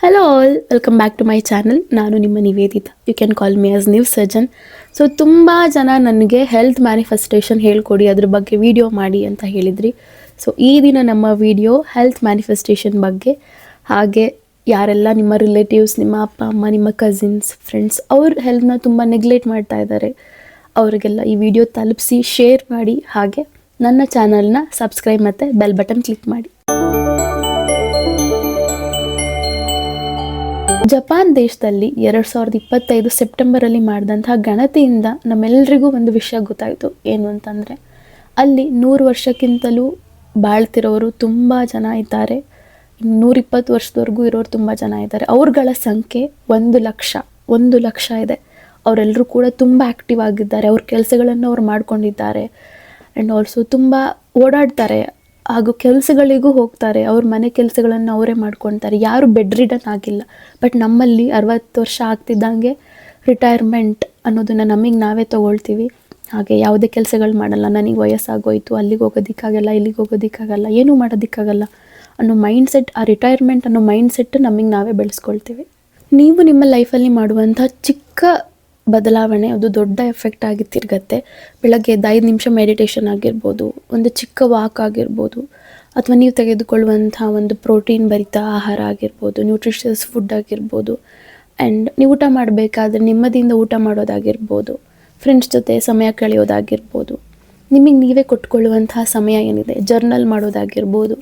Hello all, welcome back to my channel. ನಾನು ನಿಮ್ಮ Nivedita. You can call me as new surgeon. So ತುಂಬ ಜನ ನನಗೆ ಹೆಲ್ತ್ ಮ್ಯಾನಿಫೆಸ್ಟೇಷನ್ ಹೇಳ್ಕೊಡಿ, ಅದ್ರ ಬಗ್ಗೆ ವಿಡಿಯೋ ಮಾಡಿ ಅಂತ ಹೇಳಿದ್ರಿ. ಸೊ ಈ ದಿನ ನಮ್ಮ ವಿಡಿಯೋ ಹೆಲ್ತ್ ಮ್ಯಾನಿಫೆಸ್ಟೇಷನ್ ಬಗ್ಗೆ. ಹಾಗೆ ಯಾರೆಲ್ಲ ನಿಮ್ಮ ರಿಲೇಟಿವ್ಸ್, ನಿಮ್ಮ ಅಪ್ಪ ಅಮ್ಮ, ನಿಮ್ಮ ಕಸಿನ್ಸ್, ಫ್ರೆಂಡ್ಸ್ ಅವ್ರ ಹೆಲ್ತ್ನ ತುಂಬ ನೆಗ್ಲೆಕ್ಟ್ ಮಾಡ್ತಾ ಇದ್ದಾರೆ, ಅವರಿಗೆಲ್ಲ ಈ ವಿಡಿಯೋ ತಲುಪಿಸಿ ಶೇರ್ ಮಾಡಿ. ಹಾಗೆ ನನ್ನ ಚಾನಲ್ನ ಸಬ್ಸ್ಕ್ರೈಬ್ ಮತ್ತು ಬೆಲ್ ಬಟನ್ ಕ್ಲಿಕ್ ಮಾಡಿ. ಜಪಾನ್ ದೇಶದಲ್ಲಿ 2025 ಸೆಪ್ಟೆಂಬರಲ್ಲಿ ಮಾಡಿದಂತಹ ಗಣತಿಯಿಂದ ನಮ್ಮೆಲ್ಲರಿಗೂ ಒಂದು ವಿಷಯ ಗೊತ್ತಾಯಿತು. ಏನು ಅಂತಂದರೆ ಅಲ್ಲಿ 100 ವರ್ಷಕ್ಕಿಂತಲೂ ಬಾಳ್ತಿರೋರು ತುಂಬ ಜನ ಇದ್ದಾರೆ. 120 ವರ್ಷದವರೆಗೂ ಇರೋರು ತುಂಬ ಜನ ಇದ್ದಾರೆ. ಅವ್ರಗಳ ಸಂಖ್ಯೆ 1 ಲಕ್ಷ ಇದೆ. ಅವರೆಲ್ಲರೂ ಕೂಡ ತುಂಬ ಆ್ಯಕ್ಟಿವ್ ಆಗಿದ್ದಾರೆ. ಅವ್ರ ಕೆಲಸಗಳನ್ನು ಅವ್ರು ಮಾಡ್ಕೊಂಡಿದ್ದಾರೆ. ಆ್ಯಂಡ್ ಆಲ್ಸೋ ತುಂಬ ಓಡಾಡ್ತಾರೆ, ಹಾಗೂ ಕೆಲಸಗಳಿಗೂ ಹೋಗ್ತಾರೆ. ಅವ್ರ ಮನೆ ಕೆಲಸಗಳನ್ನು ಅವರೇ ಮಾಡ್ಕೊತಾರೆ. ಯಾರು ಬೆಡ್ ರಿಡನ್ ಆಗಿಲ್ಲ. ಬಟ್ ನಮ್ಮಲ್ಲಿ 60 ವರ್ಷ ಆಗ್ತಿದ್ದಂಗೆ ರಿಟೈರ್ಮೆಂಟ್ ಅನ್ನೋದನ್ನು ನಮಗೆ ನಾವೇ ತೊಗೊಳ್ತೀವಿ. ಹಾಗೆ ಯಾವುದೇ ಕೆಲಸಗಳು ಮಾಡಲ್ಲ. ನನಗೆ ವಯಸ್ಸಾಗೋಯ್ತು, ಅಲ್ಲಿಗೆ ಹೋಗೋದಕ್ಕಾಗಲ್ಲ, ಇಲ್ಲಿಗೆ ಹೋಗೋದಕ್ಕಾಗಲ್ಲ, ಏನೂ ಮಾಡೋದಕ್ಕಾಗಲ್ಲ ಅನ್ನೋ ಮೈಂಡ್ಸೆಟ್, ಆ ರಿಟೈರ್ಮೆಂಟ್ ಅನ್ನೋ ಮೈಂಡ್ಸೆಟ್ ನಮಗೆ ನಾವೇ ಬೆಳೆಸ್ಕೊಳ್ತೀವಿ. ನೀವು ನಿಮ್ಮ ಲೈಫಲ್ಲಿ ಮಾಡುವಂಥ ಚಿಕ್ಕ ಬದಲಾವಣೆ ಅದು ದೊಡ್ಡ ಎಫೆಕ್ಟ್ ಆಗಿ ತಿರುಗತ್ತೆ. ಬೆಳಗ್ಗೆ ಎದ್ದು 5 ನಿಮಿಷ ಮೆಡಿಟೇಷನ್ ಆಗಿರ್ಬೋದು, ಒಂದು ಚಿಕ್ಕ ವಾಕ್ ಆಗಿರ್ಬೋದು, ಅಥವಾ ನೀವು ತೆಗೆದುಕೊಳ್ಳುವಂಥ ಒಂದು ಪ್ರೋಟೀನ್ ಭರಿತ ಆಹಾರ ಆಗಿರ್ಬೋದು, ನ್ಯೂಟ್ರಿಷಿಯಸ್ ಫುಡ್ ಆಗಿರ್ಬೋದು, ಆ್ಯಂಡ್ ನೀವು ಊಟ ಮಾಡಬೇಕಾದ್ರೆ ನೆಮ್ಮದಿಯಿಂದ ಊಟ ಮಾಡೋದಾಗಿರ್ಬೋದು, ಫ್ರೆಂಡ್ಸ್ ಜೊತೆ ಸಮಯ ಕಳೆಯೋದಾಗಿರ್ಬೋದು, ನಿಮಗೆ ನೀವೇ ಕೊಟ್ಕೊಳ್ಳುವಂತಹ ಸಮಯ ಏನಿದೆ, ಜರ್ನಲ್ ಮಾಡೋದಾಗಿರ್ಬೋದು.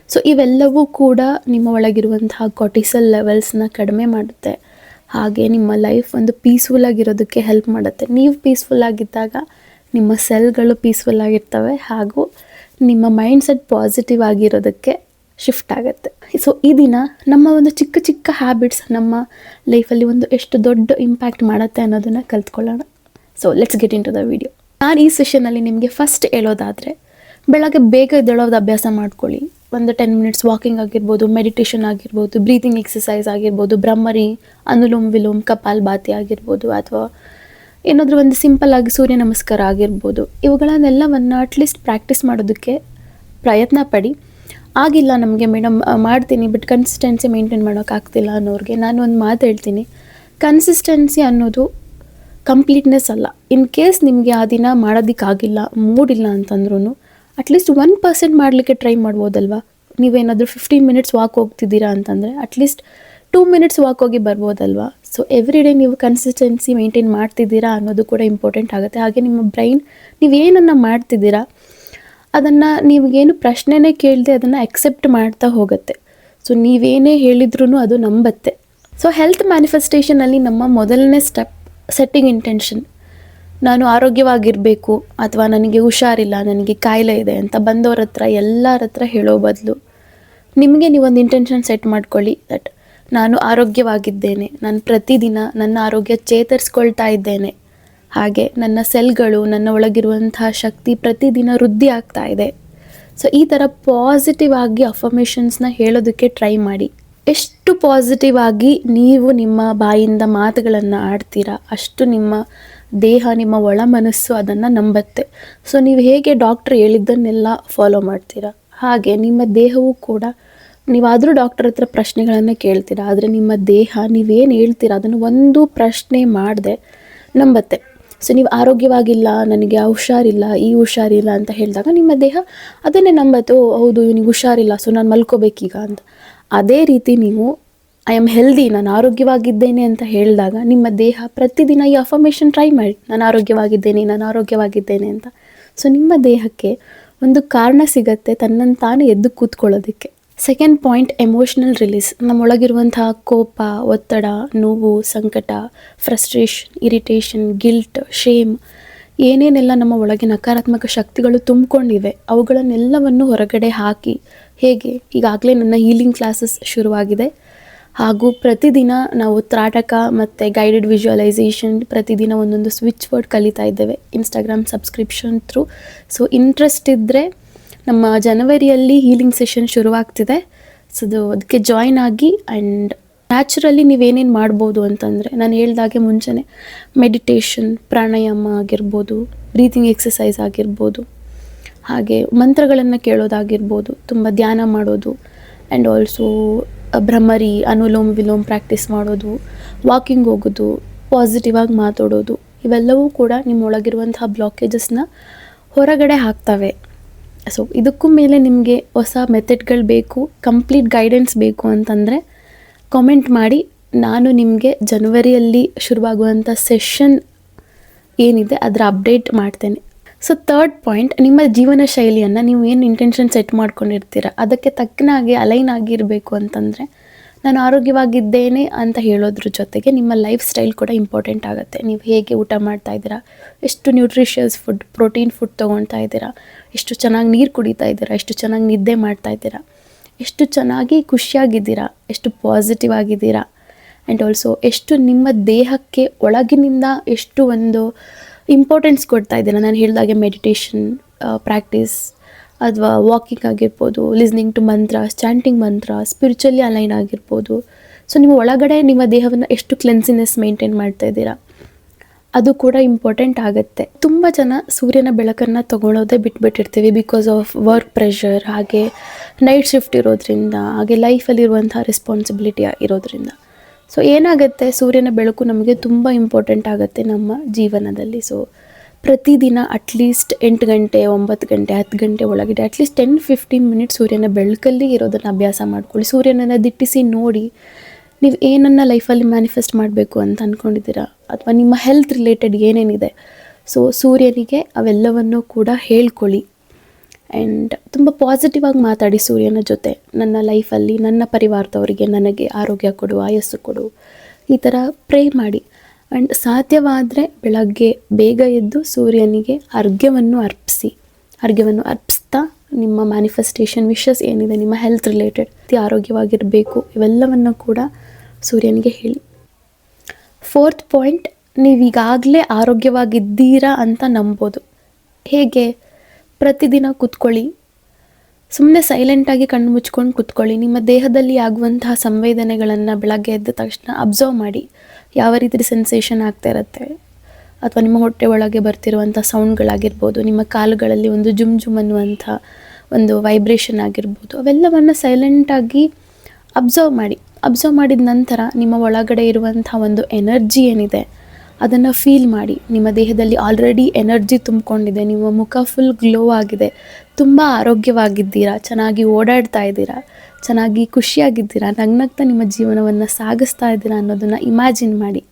ಸೊ ಇವೆಲ್ಲವೂ ಕೂಡ ನಿಮ್ಮ ಒಳಗಿರುವಂತಹ ಕಾರ್ಟಿಸಲ್ ಲೆವೆಲ್ಸ್ನ ಕಡಿಮೆ ಮಾಡುತ್ತೆ. ಹಾಗೆ ನಿಮ್ಮ ಲೈಫ್ ಒಂದು ಪೀಸ್ಫುಲ್ಲಾಗಿರೋದಕ್ಕೆ ಹೆಲ್ಪ್ ಮಾಡುತ್ತೆ. ನೀವು ಪೀಸ್ಫುಲ್ಲಾಗಿದ್ದಾಗ ನಿಮ್ಮ ಸೆಲ್ಗಳು ಪೀಸ್ಫುಲ್ಲಾಗಿರ್ತವೆ, ಹಾಗೂ ನಿಮ್ಮ ಮೈಂಡ್ಸೆಟ್ ಪಾಸಿಟಿವ್ ಆಗಿರೋದಕ್ಕೆ ಶಿಫ್ಟ್ ಆಗುತ್ತೆ. ಸೊ ಈ ದಿನ ನಮ್ಮ ಒಂದು ಚಿಕ್ಕ ಚಿಕ್ಕ ಹ್ಯಾಬಿಟ್ಸ್ ನಮ್ಮ ಲೈಫಲ್ಲಿ ಒಂದು ಎಷ್ಟು ದೊಡ್ಡ ಇಂಪ್ಯಾಕ್ಟ್ ಮಾಡುತ್ತೆ ಅನ್ನೋದನ್ನು ಕಲ್ತ್ಕೊಳ್ಳೋಣ. So let's get in to the video. ನಾನು ಈ ಸೆಷನಲ್ಲಿ ನಿಮಗೆ ಫಸ್ಟ್ ಹೇಳೋದಾದರೆ, ಬೆಳಗ್ಗೆ ಬೇಗ ಎದ್ದೇಳೋದು ಅಭ್ಯಾಸ ಮಾಡ್ಕೊಳ್ಳಿ. ಒಂದು 10 ಮಿನಿಟ್ಸ್ ವಾಕಿಂಗ್ ಆಗಿರ್ಬೋದು, ಮೆಡಿಟೇಷನ್ ಆಗಿರ್ಬೋದು, ಬ್ರೀತಿಂಗ್ ಎಕ್ಸಸೈಸ್ ಆಗಿರ್ಬೋದು, ಬ್ರಹ್ಮರಿ, ಅನುಲೋಮ್ ವಿಲೋಮ್, ಕಪಾಲ್ಭಾತಿ ಆಗಿರ್ಬೋದು, ಅಥವಾ ಏನಾದರೂ ಒಂದು ಸಿಂಪಲ್ ಆಗಿ ಸೂರ್ಯ ನಮಸ್ಕಾರ ಆಗಿರ್ಬೋದು. ಇವುಗಳನ್ನೆಲ್ಲವನ್ನು ಅಟ್ಲೀಸ್ಟ್ ಪ್ರಾಕ್ಟೀಸ್ ಮಾಡೋದಕ್ಕೆ ಪ್ರಯತ್ನ ಪಡಿ. ಆಗಿಲ್ಲ ನಮಗೆ ಮೇಡಮ್ ಮಾಡ್ತೀನಿ ಬಟ್ ಕನ್ಸಿಸ್ಟೆನ್ಸಿ ಮೇಂಟೈನ್ ಮಾಡೋಕ್ಕಾಗ್ತಿಲ್ಲ ಅನ್ನೋರಿಗೆ ನಾನು ಒಂದು ಮಾತು ಹೇಳ್ತೀನಿ. ಕನ್ಸಿಸ್ಟೆನ್ಸಿ ಅನ್ನೋದು ಕಂಪ್ಲೀಟ್ನೆಸ್ ಅಲ್ಲ. ಇನ್ ಕೇಸ್ ನಿಮಗೆ ಆ ದಿನ ಮಾಡೋದಕ್ಕಾಗಿಲ್ಲ, ಮೂಡಿಲ್ಲ ಅಂತಂದ್ರೂ ಅಟ್ಲೀಸ್ಟ್ 1% ಮಾಡಲಿಕ್ಕೆ ಟ್ರೈ ಮಾಡ್ಬೋದಲ್ವ. ನೀವೇನಾದರೂ 15 ಮಿನಿಟ್ಸ್ ವಾಕ್ ಹೋಗ್ತಿದ್ದೀರಾ ಅಂತಂದರೆ ಅಟ್ಲೀಸ್ಟ್ 2 ಮಿನಿಟ್ಸ್ ವಾಕ್ ಹೋಗಿ ಬರ್ಬೋದಲ್ವ. ಸೊ ಎವ್ರಿ ಡೇ ನೀವು ಕನ್ಸಿಸ್ಟೆನ್ಸಿ ಮೇಂಟೈನ್ ಮಾಡ್ತಿದ್ದೀರಾ ಅನ್ನೋದು ಕೂಡ ಇಂಪಾರ್ಟೆಂಟ್ ಆಗುತ್ತೆ. ಹಾಗೆ ನಿಮ್ಮ ಬ್ರೈನ್ ನೀವೇನನ್ನು ಮಾಡ್ತಿದ್ದೀರಾ ಅದನ್ನು ನೀವೇನು ಪ್ರಶ್ನೆನೇ ಕೇಳದೆ ಅದನ್ನು ಎಕ್ಸೆಪ್ಟ್ ಮಾಡ್ತಾ ಹೋಗುತ್ತೆ. ಸೊ ನೀವೇನೇ ಹೇಳಿದ್ರೂ ಅದು ನಂಬತ್ತೆ. ಸೊ ಹೆಲ್ತ್ ಮ್ಯಾನಿಫೆಸ್ಟೇಷನಲ್ಲಿ ನಮ್ಮ ಮೊದಲನೇ ಸ್ಟೆಪ್ ಸೆಟ್ಟಿಂಗ್ ಇಂಟೆನ್ಷನ್. ನಾನು ಆರೋಗ್ಯವಾಗಿರಬೇಕು, ಅಥವಾ ನನಗೆ ಹುಷಾರಿಲ್ಲ, ನನಗೆ ಕಾಯಿಲೆ ಇದೆ ಅಂತ ಬಂದವ್ರ ಹತ್ರ ಎಲ್ಲರ ಹತ್ರ ಹೇಳೋ ಬದಲು ನಿಮಗೆ ನೀವೊಂದು ಇಂಟೆನ್ಷನ್ ಸೆಟ್ ಮಾಡ್ಕೊಳ್ಳಿ. ದಟ್ ನಾನು ಆರೋಗ್ಯವಾಗಿದ್ದೇನೆ, ನಾನು ಪ್ರತಿದಿನ ನನ್ನ ಆರೋಗ್ಯ ಚೇತರಿಸ್ಕೊಳ್ತಾ ಇದ್ದೇನೆ, ಹಾಗೆ ನನ್ನ ಸೆಲ್ಗಳು, ನನ್ನ ಒಳಗಿರುವಂತಹ ಶಕ್ತಿ ಪ್ರತಿದಿನ ವೃದ್ಧಿ ಆಗ್ತಾ ಇದೆ. ಸೊ ಈ ಥರ ಪಾಸಿಟಿವ್ ಆಗಿ ಅಫರ್ಮೇಷನ್ಸ್ನ ಹೇಳೋದಕ್ಕೆ ಟ್ರೈ ಮಾಡಿ. ಎಷ್ಟು ಪಾಸಿಟಿವ್ ಆಗಿ ನೀವು ನಿಮ್ಮ ಬಾಯಿಂದ ಮಾತುಗಳನ್ನು ಆಡ್ತೀರಾ, ಅಷ್ಟು ನಿಮ್ಮ ದೇಹ, ನಿಮ್ಮ ಒಳ ಮನಸ್ಸು ಅದನ್ನು ನಂಬತ್ತೆ. ಸೊ ನೀವು ಹೇಗೆ ಡಾಕ್ಟ್ರ್ ಹೇಳಿದ್ದನ್ನೆಲ್ಲ ಫಾಲೋ ಮಾಡ್ತೀರಾ, ಹಾಗೆ ನಿಮ್ಮ ದೇಹವೂ ಕೂಡ, ನೀವಾದರೂ ಡಾಕ್ಟರ್ ಹತ್ರ ಪ್ರಶ್ನೆಗಳನ್ನು ಕೇಳ್ತೀರಾ, ಆದರೆ ನಿಮ್ಮ ದೇಹ ನೀವೇನು ಹೇಳ್ತೀರಾ ಅದನ್ನು ಒಂದು ಪ್ರಶ್ನೆ ಮಾಡದೆ ನಂಬತ್ತೆ. ಸೊ ನೀವು ಆರೋಗ್ಯವಾಗಿಲ್ಲ, ನನಗೆ ಹುಷಾರಿಲ್ಲ, ಈ ಹುಷಾರಿಲ್ಲ ಅಂತ ಹೇಳಿದಾಗ ನಿಮ್ಮ ದೇಹ ಅದನ್ನೇ ನಂಬತ್ತೆ. ಓ ಹೌದು, ಇವನಿಗೆ ಹುಷಾರಿಲ್ಲ, ಸೊ ನಾನು ಮಲ್ಕೋಬೇಕೀಗ ಅಂತ. ಅದೇ ರೀತಿ ನೀವು ಐ ಆಮ್ ಹೆಲ್ದಿ, ನಾನು ಆರೋಗ್ಯವಾಗಿದ್ದೇನೆ ಅಂತ ಹೇಳಿದಾಗ ನಿಮ್ಮ ದೇಹ ಪ್ರತಿದಿನ ಈ ಅಫರ್ಮೇಷನ್ ಟ್ರೈ ಮಾಡಿ, ನಾನು ಆರೋಗ್ಯವಾಗಿದ್ದೇನೆ, ನಾನು ಆರೋಗ್ಯವಾಗಿದ್ದೇನೆ ಅಂತ. ಸೊ ನಿಮ್ಮ ದೇಹಕ್ಕೆ ಒಂದು ಕಾರಣ ಸಿಗತ್ತೆ ತನ್ನನ್ನು ತಾನೇ ಎದ್ದು ಕೂತ್ಕೊಳ್ಳೋದಕ್ಕೆ. Second point, emotional release. ನಮ್ಮೊಳಗಿರುವಂತಹ ಕೋಪ, ಒತ್ತಡ, ನೋವು, ಸಂಕಟ, ಫ್ರಸ್ಟ್ರೇಷನ್, ಇರಿಟೇಷನ್, ಗಿಲ್ಟ್, ಶೇಮ್, ಏನೇನೆಲ್ಲ ನಮ್ಮ ಒಳಗೆ ನಕಾರಾತ್ಮಕ ಶಕ್ತಿಗಳು ತುಂಬಿಕೊಂಡಿವೆ ಅವುಗಳನ್ನೆಲ್ಲವನ್ನು ಹೊರಗಡೆ ಹಾಕಿ. ಹೇಗೆ, ಈಗಾಗಲೇ ನನ್ನ ಹೀಲಿಂಗ್ ಕ್ಲಾಸಸ್ ಶುರುವಾಗಿದೆ, ಹಾಗೂ ಪ್ರತಿದಿನ ನಾವು ತ್ರಾಟಕ ಮತ್ತು ಗೈಡೆಡ್ ವಿಜುವಲೈಸೇಷನ್, ಪ್ರತಿದಿನ ಒಂದೊಂದು ಸ್ವಿಚ್ ವರ್ಡ್ ಕಲಿತಾ ಇದ್ದೇವೆ Instagram subscription through. So interest ಇದ್ದರೆ ನಮ್ಮ ಜನವರಿಯಲ್ಲಿ ಹೀಲಿಂಗ್ ಸೆಷನ್ ಶುರುವಾಗ್ತಿದೆ. ಸೊ ಅದಕ್ಕೆ ಜಾಯ್ನ್ ಆಗಿ. ಆ್ಯಂಡ್ ನ್ಯಾಚುರಲಿ ನೀವೇನೇನು ಮಾಡ್ಬೋದು ಅಂತಂದರೆ, ನಾನು ಹೇಳ್ದಾಗೆ ಮುಂಚೆನೇ ಮೆಡಿಟೇಷನ್, ಪ್ರಾಣಾಯಾಮ ಆಗಿರ್ಬೋದು, ಬ್ರೀತಿಂಗ್ ಎಕ್ಸಸೈಸ್ ಆಗಿರ್ಬೋದು, ಹಾಗೆ ಮಂತ್ರಗಳನ್ನು ಕೇಳೋದಾಗಿರ್ಬೋದು, ತುಂಬ ಧ್ಯಾನ ಮಾಡೋದು, ಆ್ಯಂಡ್ ಆಲ್ಸೋ ಭ್ರಮರಿ, ಅನುಲೋಮ ವಿಲೋಮ ಪ್ರಾಕ್ಟೀಸ್ ಮಾಡೋದು, ವಾಕಿಂಗ್ ಹೋಗೋದು, ಪಾಸಿಟಿವ್ ಆಗಿ ಮಾತಾಡೋದು, ಇವೆಲ್ಲವೂ ಕೂಡ ನಿಮ್ಮೊಳಗಿರುವಂತಹ ಬ್ಲಾಕೇಜಸ್ನ ಹೊರಗಡೆ ಹಾಕ್ತವೆ. ಸೊ ಇದಕ್ಕೂ ಮೇಲೆ ನಿಮಗೆ ಹೊಸ ಮೆಥಡ್ಗಳು ಬೇಕು, ಕಂಪ್ಲೀಟ್ ಗೈಡೆನ್ಸ್ ಬೇಕು ಅಂತಂದರೆ ಕಾಮೆಂಟ್ ಮಾಡಿ. ನಾನು ನಿಮಗೆ ಜನವರಿಯಲ್ಲಿ ಶುರುವಾಗುವಂಥ ಸೆಷನ್ ಏನಿದೆ ಅದರ ಅಪ್ಡೇಟ್ ಮಾಡ್ತೇನೆ. ಸೊ ಥರ್ಡ್ ಪಾಯಿಂಟ್, ನಿಮ್ಮ ಜೀವನ ಶೈಲಿಯನ್ನು ನೀವು ಏನು ಇಂಟೆನ್ಷನ್ ಸೆಟ್ ಮಾಡ್ಕೊಂಡಿರ್ತೀರ ಅದಕ್ಕೆ ತಕ್ಕನಾಗಿ ಅಲೈನ್ ಆಗಿರಬೇಕು ಅಂತಂದರೆ, ನಾನು ಆರೋಗ್ಯವಾಗಿದ್ದೇನೆ ಅಂತ ಹೇಳೋದ್ರ ಜೊತೆಗೆ ನಿಮ್ಮ ಲೈಫ್ ಸ್ಟೈಲ್ ಕೂಡ ಇಂಪಾರ್ಟೆಂಟ್ ಆಗುತ್ತೆ. ನೀವು ಹೇಗೆ ಊಟ ಮಾಡ್ತಾ ಇದ್ದೀರಾ, ಎಷ್ಟು ನ್ಯೂಟ್ರಿಷಿಯಸ್ ಫುಡ್, ಪ್ರೋಟೀನ್ ಫುಡ್ ತೊಗೊಳ್ತಾ ಇದ್ದೀರಾ, ಎಷ್ಟು ಚೆನ್ನಾಗಿ ನೀರು ಕುಡಿತಾ ಇದ್ದೀರಾ, ಎಷ್ಟು ಚೆನ್ನಾಗಿ ನಿದ್ದೆ ಮಾಡ್ತಾ ಇದ್ದೀರಾ, ಎಷ್ಟು ಚೆನ್ನಾಗಿ ಖುಷಿಯಾಗಿದ್ದೀರಾ, ಎಷ್ಟು ಪಾಸಿಟಿವ್ ಆಗಿದ್ದೀರಾ, ಆ್ಯಂಡ್ ಆಲ್ಸೋ ಎಷ್ಟು ನಿಮ್ಮ ದೇಹಕ್ಕೆ ಒಳಗಿನಿಂದ ಎಷ್ಟು ಒಂದು ಇಂಪಾರ್ಟೆನ್ಸ್ ಕೊಡ್ತಾ ಇದ್ದೀರಾ. ನಾನು ಹೇಳಿದಾಗೆ ಮೆಡಿಟೇಷನ್ ಪ್ರಾಕ್ಟೀಸ್ ಅಥವಾ ವಾಕಿಂಗ್ ಆಗಿರ್ಬೋದು, listening to mantras, chanting mantras, spiritually align ಆಗಿರ್ಬೋದು. ಸೊ ನೀವು ಒಳಗಡೆ ನಿಮ್ಮ ದೇಹವನ್ನು ಎಷ್ಟು ಕ್ಲೆನ್ಸಿನೆಸ್ ಮೇಂಟೈನ್ ಮಾಡ್ತಾ ಇದ್ದೀರಾ ಅದು ಕೂಡ ಇಂಪಾರ್ಟೆಂಟ್ ಆಗುತ್ತೆ. ತುಂಬ ಜನ ಸೂರ್ಯನ ಬೆಳಕನ್ನು ತೊಗೊಳ್ಳೋದೇ ಬಿಟ್ಬಿಟ್ಟಿರ್ತೀವಿ ಬಿಕಾಸ್ ಆಫ್ ವರ್ಕ್ ಪ್ರೆಷರ್, ಹಾಗೆ ನೈಟ್ ಶಿಫ್ಟ್ ಇರೋದ್ರಿಂದ, ಹಾಗೆ ಲೈಫಲ್ಲಿರುವಂಥ ರೆಸ್ಪಾನ್ಸಿಬಿಲಿಟಿ ಇರೋದ್ರಿಂದ. ಸೊ ಏನಾಗುತ್ತೆ, ಸೂರ್ಯನ ಬೆಳಕು ನಮಗೆ ತುಂಬ ಇಂಪಾರ್ಟೆಂಟ್ ಆಗುತ್ತೆ ನಮ್ಮ ಜೀವನದಲ್ಲಿ. ಸೊ ಪ್ರತಿದಿನ ಅಟ್ಲೀಸ್ಟ್ 8 ಗಂಟೆ, 9 ಗಂಟೆ, 10 ಗಂಟೆ ಒಳಗಡೆ ಅಟ್ಲೀಸ್ಟ್ 10-15 ಮಿನಿಟ್ಸ್ ಸೂರ್ಯನ ಬೆಳಕಲ್ಲಿ ಇರೋದನ್ನು ಅಭ್ಯಾಸ ಮಾಡ್ಕೊಳ್ಳಿ. ಸೂರ್ಯನನ್ನು ದಿಟ್ಟಿಸಿ ನೋಡಿ. ನೀವು ಏನನ್ನು ಲೈಫಲ್ಲಿ ಮ್ಯಾನಿಫೆಸ್ಟ್ ಮಾಡಬೇಕು ಅಂತ ಅಂದ್ಕೊಂಡಿದ್ದೀರಾ ಅಥವಾ ನಿಮ್ಮ ಹೆಲ್ತ್ ರಿಲೇಟೆಡ್ ಏನೇನಿದೆ, ಸೊ ಸೂರ್ಯನಿಗೆ ಅವೆಲ್ಲವನ್ನು ಕೂಡ ಹೇಳ್ಕೊಳ್ಳಿ. ಆ್ಯಂಡ್ ತುಂಬ ಪಾಸಿಟಿವ್ ಆಗಿ ಮಾತಾಡಿ ಸೂರ್ಯನ ಜೊತೆ. ನನ್ನ ಲೈಫಲ್ಲಿ ನನ್ನ ಪರಿವಾರದವರಿಗೆ ನನಗೆ ಆರೋಗ್ಯ ಕೊಡು, ಆಯಸ್ಸು ಕೊಡು, ಈ ಥರ ಪ್ರೇ ಮಾಡಿ. ಆ್ಯಂಡ್ ಸಾಧ್ಯವಾದರೆ ಬೆಳಗ್ಗೆ ಬೇಗ ಎದ್ದು ಸೂರ್ಯನಿಗೆ ಅರ್ಘ್ಯವನ್ನು ಅರ್ಪಿಸ್ತಾ ನಿಮ್ಮ ಮ್ಯಾನಿಫೆಸ್ಟೇಷನ್ ವಿಷಸ್ ಏನಿದೆ ನಿಮ್ಮ ಹೆಲ್ತ್ ರಿಲೇಟೆಡ್, ಆರೋಗ್ಯವಾಗಿರಬೇಕು, ಇವೆಲ್ಲವನ್ನು ಕೂಡ ಸೂರ್ಯನಿಗೆ ಹೇಳಿ. ಫೋರ್ತ್ ಪಾಯಿಂಟ್, ನೀವೀಗಾಗಲೇ ಆರೋಗ್ಯವಾಗಿದ್ದೀರಾ ಅಂತ ನಂಬೋದು. ಹೇಗೆ? ಪ್ರತಿದಿನ ಕೂತ್ಕೊಳ್ಳಿ, ಸುಮ್ಮನೆ ಸೈಲೆಂಟಾಗಿ ಕಣ್ಣು ಮುಚ್ಕೊಂಡು ಕೂತ್ಕೊಳ್ಳಿ. ನಿಮ್ಮ ದೇಹದಲ್ಲಿ ಆಗುವಂತಹ ಸಂವೇದನೆಗಳನ್ನು ಬೆಳಗ್ಗೆ ಎದ್ದ ತಕ್ಷಣ ಅಬ್ಸರ್ವ್ ಮಾಡಿ. ಯಾವ ರೀತಿ ಸೆನ್ಸೇಷನ್ ಆಗ್ತಾ ಇರುತ್ತೆ, ಅಥವಾ ನಿಮ್ಮ ಹೊಟ್ಟೆ ಒಳಗೆ ಬರ್ತಿರುವಂಥ ಸೌಂಡ್ಗಳಾಗಿರ್ಬೋದು, ನಿಮ್ಮ ಕಾಲುಗಳಲ್ಲಿ ಒಂದು ಜುಮ್ ಜುಮ್ ಅನ್ನುವಂಥ ಒಂದು ವೈಬ್ರೇಷನ್ ಆಗಿರ್ಬೋದು, ಅವೆಲ್ಲವನ್ನು ಸೈಲೆಂಟಾಗಿ ಅಬ್ಸರ್ವ್ ಮಾಡಿದ ನಂತರ ನಿಮ್ಮ ಒಳಗಡೆ ಇರುವಂಥ ಒಂದು ಎನರ್ಜಿ ಏನಿದೆ ಅದನ್ನು ಫೀಲ್ ಮಾಡಿ. ನಿಮ್ಮ ದೇಹದಲ್ಲಿ ಆಲ್ರೆಡಿ ಎನರ್ಜಿ ತುಂಬಿಕೊಂಡಿದೆ, ನಿಮ್ಮ ಮುಖ ಫುಲ್ ಗ್ಲೋ ಆಗಿದೆ, ತುಂಬ ಆರೋಗ್ಯವಾಗಿದ್ದೀರಾ, ಚೆನ್ನಾಗಿ ಓಡಾಡ್ತಾ ಇದ್ದೀರಾ, ಚೆನ್ನಾಗಿ ಖುಷಿಯಾಗಿದ್ದೀರಾ, ನಗ್ನಗ್ತಾ ನಿಮ್ಮ ಜೀವನವನ್ನು ಸಾಗಿಸ್ತಾ ಇದ್ದೀರಾ ಅನ್ನೋದನ್ನು ಇಮ್ಯಾಜಿನ್ ಮಾಡಿ.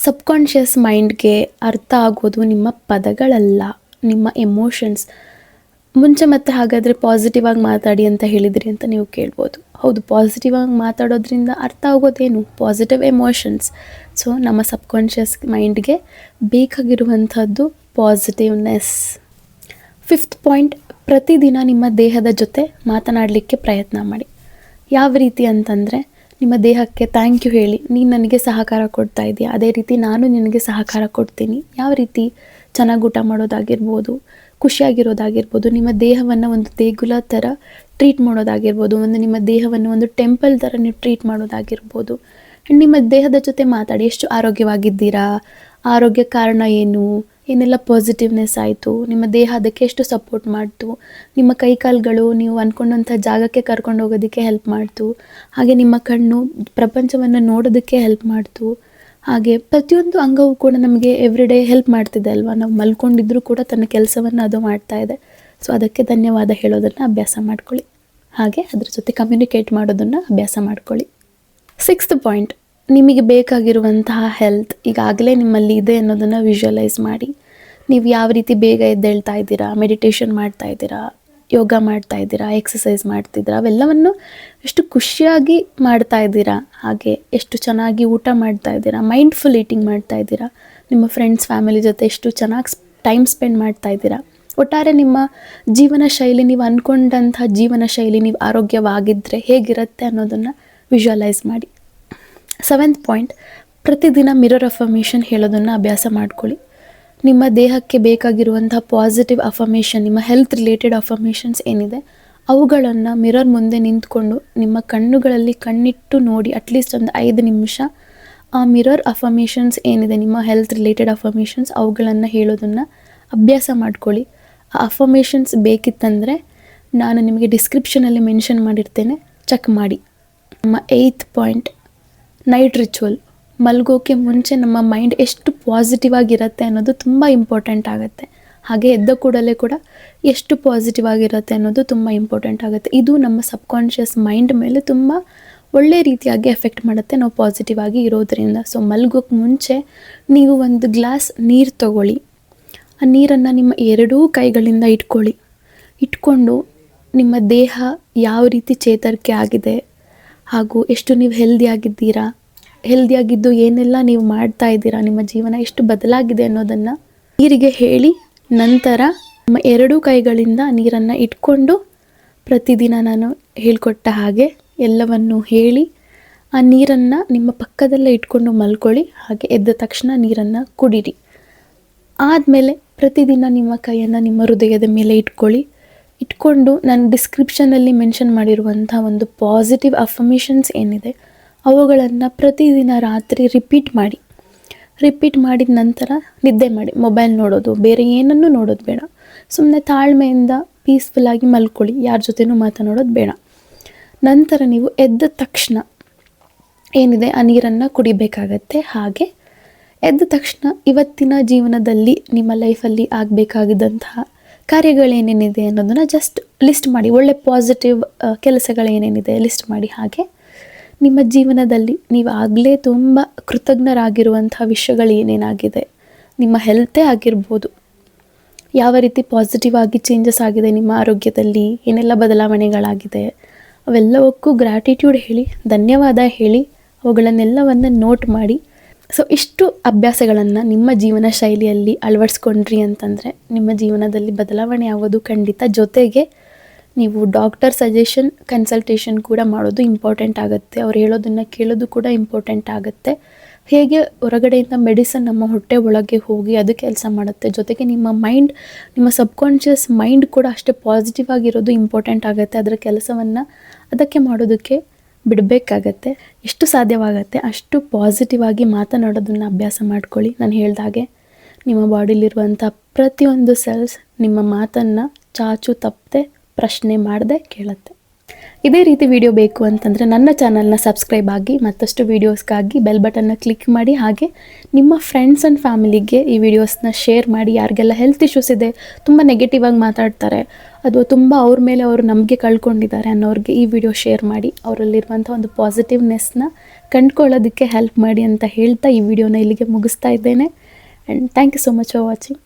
ಸಬ್ಕಾನ್ಷಿಯಸ್ ಮೈಂಡ್ಗೆ ಅರ್ಥ ಆಗೋದು ನಿಮ್ಮ ಪದಗಳಲ್ಲ, ನಿಮ್ಮ ಎಮೋಷನ್ಸ್. ಮುಂಚೆ ಮತ್ತೆ ಹಾಗಾದರೆ ಪಾಸಿಟಿವ್ ಆಗಿ ಮಾತಾಡಿ ಅಂತ ಹೇಳಿದ್ರಿ ಅಂತ ನೀವು ಕೇಳ್ಬೋದು. ಹೌದು, ಪಾಸಿಟಿವ್ ಆಗಿ ಮಾತಾಡೋದ್ರಿಂದ ಅರ್ಥ ಆಗೋದೇನು? Positive emotions. ಸೊ ನಮ್ಮ ಸಬ್ಕಾನ್ಷಿಯಸ್ ಮೈಂಡ್ಗೆ ಬೇಕಾಗಿರುವಂಥದ್ದು ಪಾಸಿಟಿವ್ನೆಸ್. ಫಿಫ್ತ್ ಪಾಯಿಂಟ್, ಪ್ರತಿದಿನ ನಿಮ್ಮ ದೇಹದ ಜೊತೆ ಮಾತನಾಡಲಿಕ್ಕೆ ಪ್ರಯತ್ನ ಮಾಡಿ. ಯಾವ ರೀತಿ ಅಂತಂದರೆ, ನಿಮ್ಮ ದೇಹಕ್ಕೆ ಥ್ಯಾಂಕ್ ಯು ಹೇಳಿ. ನೀನು ನನಗೆ ಸಹಕಾರ ಕೊಡ್ತಾ ಇದೆಯಾ, ಅದೇ ರೀತಿ ನಾನು ನಿನಗೆ ಸಹಕಾರ ಕೊಡ್ತೀನಿ. ಯಾವ ರೀತಿ? ಚೆನ್ನಾಗಿ ಊಟ ಮಾಡೋದಾಗಿರ್ಬೋದು, ಖುಷಿಯಾಗಿರೋದಾಗಿರ್ಬೋದು, ನಿಮ್ಮ ದೇಹವನ್ನು ಒಂದು ದೇಗುಲ ಥರ ಟ್ರೀಟ್ ಮಾಡೋದಾಗಿರ್ಬೋದು, ನಿಮ್ಮ ದೇಹವನ್ನು ಒಂದು ಟೆಂಪಲ್ ಥರ ನೀವು ಟ್ರೀಟ್ ಮಾಡೋದಾಗಿರ್ಬೋದು. ಆ್ಯಂಡ್ ನಿಮ್ಮ ದೇಹದ ಜೊತೆ ಮಾತಾಡಿ. ಎಷ್ಟು ಆರೋಗ್ಯವಾಗಿದ್ದೀರಾ, ಆರೋಗ್ಯ ಕಾರಣ ಏನೆಲ್ಲ ಪಾಸಿಟಿವ್ನೆಸ್ ಆಯಿತು, ನಿಮ್ಮ ದೇಹ ಅದಕ್ಕೆ ಎಷ್ಟು ಸಪೋರ್ಟ್ ಮಾಡ್ತು, ನಿಮ್ಮ ಕೈಕಾಲುಗಳು ನೀವು ಅಂದ್ಕೊಂಡಂಥ ಜಾಗಕ್ಕೆ ಕರ್ಕೊಂಡು ಹೋಗೋದಕ್ಕೆ ಹೆಲ್ಪ್ ಮಾಡ್ತು, ಹಾಗೆ ನಿಮ್ಮ ಕಣ್ಣು ಪ್ರಪಂಚವನ್ನು ನೋಡೋದಕ್ಕೆ ಹೆಲ್ಪ್ ಮಾಡ್ತು, ಹಾಗೆ ಪ್ರತಿಯೊಂದು ಅಂಗವೂ ಕೂಡ ನಮಗೆ ಎವ್ರಿಡೇ ಹೆಲ್ಪ್ ಮಾಡ್ತಿದೆ ಅಲ್ವಾ. ನಾವು ಮಲ್ಕೊಂಡಿದ್ರೂ ಕೂಡ ತನ್ನ ಕೆಲಸವನ್ನು ಅದು ಮಾಡ್ತಾ ಇದೆ. ಸೊ ಅದಕ್ಕೆ ಧನ್ಯವಾದ ಹೇಳೋದನ್ನು ಅಭ್ಯಾಸ ಮಾಡ್ಕೊಳ್ಳಿ, ಹಾಗೆ ಅದ್ರ ಜೊತೆ ಕಮ್ಯುನಿಕೇಟ್ ಮಾಡೋದನ್ನು ಅಭ್ಯಾಸ ಮಾಡ್ಕೊಳ್ಳಿ. ಸಿಕ್ಸ್ತ್ ಪಾಯಿಂಟ್, ನಿಮಗೆ ಬೇಕಾಗಿರುವಂತಹ ಹೆಲ್ತ್ ಈಗಾಗಲೇ ನಿಮ್ಮಲ್ಲಿ ಇದೆ ಅನ್ನೋದನ್ನು ವಿಜುವಲೈಸ್ ಮಾಡಿ. ನೀವು ಯಾವ ರೀತಿ ಬೇಗ ಎದ್ದೇಳ್ತಾ ಇದ್ದೀರಾ, ಮೆಡಿಟೇಷನ್ ಮಾಡ್ತಾ ಇದ್ದೀರಾ, ಯೋಗ ಮಾಡ್ತಾ ಇದ್ದೀರಾ, ಎಕ್ಸಸೈಸ್ ಮಾಡ್ತಿದ್ದೀರಾ, ಅವೆಲ್ಲವನ್ನು ಎಷ್ಟು ಖುಷಿಯಾಗಿ ಮಾಡ್ತಾ ಇದ್ದೀರಾ, ಹಾಗೆ ಎಷ್ಟು ಚೆನ್ನಾಗಿ ಊಟ ಮಾಡ್ತಾ ಇದ್ದೀರಾ, ಮೈಂಡ್ಫುಲ್ ಈಟಿಂಗ್ ಮಾಡ್ತಾ ಇದ್ದೀರಾ, ನಿಮ್ಮ ಫ್ರೆಂಡ್ಸ್ ಫ್ಯಾಮಿಲಿ ಜೊತೆ ಎಷ್ಟು ಚೆನ್ನಾಗಿ ಟೈಮ್ ಸ್ಪೆಂಡ್ ಮಾಡ್ತಾ ಇದ್ದೀರಾ. ಒಟ್ಟಾರೆ ನಿಮ್ಮ ಜೀವನ ಶೈಲಿ, ನೀವು ಅಂದ್ಕೊಂಡಂಥ ಜೀವನ ಶೈಲಿ, ನೀವು ಆರೋಗ್ಯವಾಗಿದ್ದರೆ ಹೇಗಿರುತ್ತೆ ಅನ್ನೋದನ್ನು ವಿಜುವಲೈಸ್ ಮಾಡಿ. ಸೆವೆಂತ್ ಪಾಯಿಂಟ್, ಪ್ರತಿದಿನ ಮಿರರ್ ಅಫರ್ಮೇಷನ್ ಹೇಳೋದನ್ನು ಅಭ್ಯಾಸ ಮಾಡ್ಕೊಳ್ಳಿ. ನಿಮ್ಮ ದೇಹಕ್ಕೆ ಬೇಕಾಗಿರುವಂಥ ಪಾಸಿಟಿವ್ ಅಫರ್ಮೇಷನ್, ನಿಮ್ಮ ಹೆಲ್ತ್ ರಿಲೇಟೆಡ್ ಅಫರ್ಮೇಷನ್ಸ್ ಏನಿದೆ ಅವುಗಳನ್ನು ಮಿರರ್ ಮುಂದೆ ನಿಂತ್ಕೊಂಡು ನಿಮ್ಮ ಕಣ್ಣುಗಳಲ್ಲಿ ಕಣ್ಣಿಟ್ಟು ನೋಡಿ. ಅಟ್ಲೀಸ್ಟ್ ಒಂದು 5 ನಿಮಿಷ ಆ ಮಿರರ್ ಅಫರ್ಮೇಷನ್ಸ್ ಏನಿದೆ, ನಿಮ್ಮ ಹೆಲ್ತ್ ರಿಲೇಟೆಡ್ ಅಫರ್ಮೇಷನ್ಸ್, ಅವುಗಳನ್ನು ಹೇಳೋದನ್ನು ಅಭ್ಯಾಸ ಮಾಡ್ಕೊಳ್ಳಿ. ಆ ಅಫರ್ಮೇಷನ್ಸ್ ಬೇಕಿತ್ತಂದರೆ ನಾನು ನಿಮಗೆ ಡಿಸ್ಕ್ರಿಪ್ಷನಲ್ಲಿ ಮೆನ್ಷನ್ ಮಾಡಿರ್ತೇನೆ, ಚೆಕ್ ಮಾಡಿ. ನಮ್ಮ 8th ಪಾಯಿಂಟ್, ನೈಟ್ ರಿಚುವಲ್. ಮಲಗೋಕ್ಕೆ ಮುಂಚೆ ನಮ್ಮ ಮೈಂಡ್ ಎಷ್ಟು ಪಾಸಿಟಿವ್ ಆಗಿರುತ್ತೆ ಅನ್ನೋದು ತುಂಬ ಇಂಪಾರ್ಟೆಂಟ್ ಆಗುತ್ತೆ. ಹಾಗೆ ಎದ್ದ ಕೂಡಲೇ ಕೂಡ ಎಷ್ಟು ಪಾಸಿಟಿವ್ ಆಗಿರುತ್ತೆ ಅನ್ನೋದು ತುಂಬ ಇಂಪಾರ್ಟೆಂಟ್ ಆಗುತ್ತೆ. ಇದು ನಮ್ಮ ಸಬ್ಕಾನ್ಷಿಯಸ್ ಮೈಂಡ್ ಮೇಲೆ ತುಂಬ ಒಳ್ಳೆ ರೀತಿಯಾಗಿ ಎಫೆಕ್ಟ್ ಮಾಡುತ್ತೆ ನಾವು ಪಾಸಿಟಿವ್ ಆಗಿ ಇರೋದ್ರಿಂದ. ಸೊ ಮಲಗೋಕ್ಕೆ ಮುಂಚೆ ನೀವು ಒಂದು ಗ್ಲಾಸ್ ನೀರು ತಗೊಳ್ಳಿ. ಆ ನೀರನ್ನು ನಿಮ್ಮ ಎರಡೂ ಕೈಗಳಿಂದ ಇಟ್ಕೊಂಡು ನಿಮ್ಮ ದೇಹ ಯಾವ ರೀತಿ ಚೇತರಿಕೆ ಆಗಿದೆ ಹಾಗೂ ಎಷ್ಟು ನೀವು ಹೆಲ್ದಿಯಾಗಿದ್ದು ಏನೆಲ್ಲ ನೀವು ಮಾಡ್ತಾ ಇದ್ದೀರಾ, ನಿಮ್ಮ ಜೀವನ ಎಷ್ಟು ಬದಲಾಗಿದೆ ಅನ್ನೋದನ್ನು ನೀರಿಗೆ ಹೇಳಿ, ನಂತರ ನಿಮ್ಮ ಎರಡೂ ಕೈಗಳಿಂದ ನೀರನ್ನು ಇಟ್ಕೊಂಡು ಪ್ರತಿದಿನ ನಾನು ಹೇಳ್ಕೊಟ್ಟ ಹಾಗೆ ಎಲ್ಲವನ್ನು ಹೇಳಿ ಆ ನೀರನ್ನು ನಿಮ್ಮ ಪಕ್ಕದಲ್ಲೇ ಇಟ್ಕೊಂಡು ಮಲ್ಕೊಳ್ಳಿ. ಹಾಗೆ ಎದ್ದ ತಕ್ಷಣ ನೀರನ್ನು ಕುಡೀರಿ. ಆದಮೇಲೆ ಪ್ರತಿದಿನ ನಿಮ್ಮ ಕೈಯನ್ನು ನಿಮ್ಮ ಹೃದಯದ ಮೇಲೆ ಇಟ್ಕೊಂಡು ನಾನು ಡಿಸ್ಕ್ರಿಪ್ಷನಲ್ಲಿ ಮೆನ್ಷನ್ ಮಾಡಿರುವಂಥ ಒಂದು ಪಾಸಿಟಿವ್ ಅಫರ್ಮೇಷನ್ಸ್ ಏನಿದೆ ಅವುಗಳನ್ನು ಪ್ರತಿದಿನ ರಾತ್ರಿ ರಿಪೀಟ್ ಮಾಡಿದ ನಂತರ ನಿದ್ದೆ ಮಾಡಿ. ಮೊಬೈಲ್ ನೋಡೋದು, ಬೇರೆ ಏನನ್ನೂ ನೋಡೋದು ಬೇಡ. ಸುಮ್ಮನೆ ತಾಳ್ಮೆಯಿಂದ ಪೀಸ್ಫುಲ್ಲಾಗಿ ಮಲ್ಕೊಳ್ಳಿ, ಯಾರ ಜೊತೆನೂ ಮಾತನಾಡೋದು ಬೇಡ. ನಂತರ ನೀವು ಎದ್ದ ತಕ್ಷಣ ಏನಿದೆ ಆ ನೀರನ್ನು ಕುಡಿಬೇಕಾಗತ್ತೆ. ಹಾಗೆ ಎದ್ದ ತಕ್ಷಣ ಇವತ್ತಿನ ಜೀವನದಲ್ಲಿ ನಿಮ್ಮ ಲೈಫಲ್ಲಿ ಆಗಬೇಕಾಗಿದ್ದಂತಹ ಕಾರ್ಯಗಳೇನೇನಿದೆ ಅನ್ನೋದನ್ನು ಜಸ್ಟ್ ಲಿಸ್ಟ್ ಮಾಡಿ. ಒಳ್ಳೆ ಪಾಸಿಟಿವ್ ಕೆಲಸಗಳೇನೇನಿದೆ ಲಿಸ್ಟ್ ಮಾಡಿ. ಹಾಗೆ ನಿಮ್ಮ ಜೀವನದಲ್ಲಿ ನೀವು ಆಗಲೇ ತುಂಬ ಕೃತಜ್ಞರಾಗಿರುವಂಥ ವಿಷಯಗಳು ಏನೇನಾಗಿದೆ, ನಿಮ್ಮ ಹೆಲ್ತೇ ಆಗಿರ್ಬೋದು, ಯಾವ ರೀತಿ ಪಾಸಿಟಿವ್ ಆಗಿ ಚೇಂಜಸ್ ಆಗಿದೆ ನಿಮ್ಮ ಆರೋಗ್ಯದಲ್ಲಿ, ಏನೆಲ್ಲ ಬದಲಾವಣೆಗಳಾಗಿದೆ, ಅವೆಲ್ಲವಕ್ಕೂ ಗ್ರ್ಯಾಟಿಟ್ಯೂಡ್ ಹೇಳಿ, ಧನ್ಯವಾದ ಹೇಳಿ, ಅವುಗಳನ್ನೆಲ್ಲವನ್ನು ನೋಟ್ ಮಾಡಿ. ಸೊ ಇಷ್ಟು ಅಭ್ಯಾಸಗಳನ್ನು ನಿಮ್ಮ ಜೀವನ ಶೈಲಿಯಲ್ಲಿ ಅಳವಡಿಸ್ಕೊಂಡ್ರಿ ಅಂತಂದರೆ ನಿಮ್ಮ ಜೀವನದಲ್ಲಿ ಬದಲಾವಣೆ ಆಗೋದು ಖಂಡಿತ. ಜೊತೆಗೆ ನೀವು ಡಾಕ್ಟರ್ ಸಜೆಷನ್ ಕನ್ಸಲ್ಟೇಷನ್ ಕೂಡ ಮಾಡೋದು ಇಂಪಾರ್ಟೆಂಟ್ ಆಗುತ್ತೆ. ಅವ್ರು ಹೇಳೋದನ್ನು ಕೇಳೋದು ಕೂಡ ಇಂಪಾರ್ಟೆಂಟ್ ಆಗುತ್ತೆ. ಹೇಗೆ ಹೊರಗಡೆಯಿಂದ ಮೆಡಿಸನ್ ನಮ್ಮ ಹೊಟ್ಟೆ ಒಳಗೆ ಹೋಗಿ ಅದು ಕೆಲಸ ಮಾಡುತ್ತೆ, ಜೊತೆಗೆ ನಿಮ್ಮ ಸಬ್ಕಾನ್ಷಿಯಸ್ ಮೈಂಡ್ ಕೂಡ ಅಷ್ಟೇ ಪಾಸಿಟಿವ್ ಆಗಿರೋದು ಇಂಪಾರ್ಟೆಂಟ್ ಆಗುತ್ತೆ. ಅದರ ಕೆಲಸವನ್ನು ಅದಕ್ಕೆ ಮಾಡೋದಕ್ಕೆ ಬಿಡಬೇಕಾಗತ್ತೆ. ಎಷ್ಟು ಸಾಧ್ಯವಾಗತ್ತೆ ಅಷ್ಟು ಪಾಸಿಟಿವ್ ಆಗಿ ಮಾತನಾಡೋದನ್ನು ಅಭ್ಯಾಸ ಮಾಡ್ಕೊಳ್ಳಿ. ನಾನು ಹೇಳ್ದಾಗೆ ನಿಮ್ಮ ಬಾಡಿಲಿರುವಂಥ ಪ್ರತಿಯೊಂದು ಸೆಲ್ಸ್ ನಿಮ್ಮ ಮಾತನ್ನು ಚಾಚು ತಪ್ಪದೆ ಪ್ರಶ್ನೆ ಮಾಡದೆ ಕೇಳುತ್ತೆ. ಇದೇ ರೀತಿ ವಿಡಿಯೋ ಬೇಕು ಅಂತಂದರೆ ನನ್ನ ಚಾನಲ್ನ ಸಬ್ಸ್ಕ್ರೈಬ್ ಆಗಿ, ಮತ್ತಷ್ಟು ವೀಡಿಯೋಸ್ಗಾಗಿ ಬೆಲ್ ಬಟನ್ನ ಕ್ಲಿಕ್ ಮಾಡಿ. ಹಾಗೆ ನಿಮ್ಮ ಫ್ರೆಂಡ್ಸ್ ಆ್ಯಂಡ್ ಫ್ಯಾಮಿಲಿಗೆ ಈ ವಿಡಿಯೋಸ್ನ ಶೇರ್ ಮಾಡಿ. ಯಾರಿಗೆಲ್ಲ ಹೆಲ್ತ್ ಇಶ್ಯೂಸ್ ಇದೆ, ತುಂಬ ನೆಗೆಟಿವ್ ಆಗಿ ಮಾತಾಡ್ತಾರೆ, ಅದು ತುಂಬ ಅವ್ರ ಮೇಲೆ ಅವರು ನಂಬಿಕೆ ಕಳ್ಕೊಂಡಿದ್ದಾರೆ ಅನ್ನೋರಿಗೆ ಈ ವಿಡಿಯೋ ಶೇರ್ ಮಾಡಿ. ಅವರಲ್ಲಿರುವಂಥ ಒಂದು ಪಾಸಿಟಿವ್ನೆಸ್ನ ಕಂಡುಕೊಳ್ಳೋದಕ್ಕೆ ಹೆಲ್ಪ್ ಮಾಡಿ ಅಂತ ಹೇಳ್ತಾ ಈ ವಿಡಿಯೋನ ಇಲ್ಲಿಗೆ ಮುಗಿಸ್ತಾ ಇದ್ದೇನೆ. And thank you so much for watching.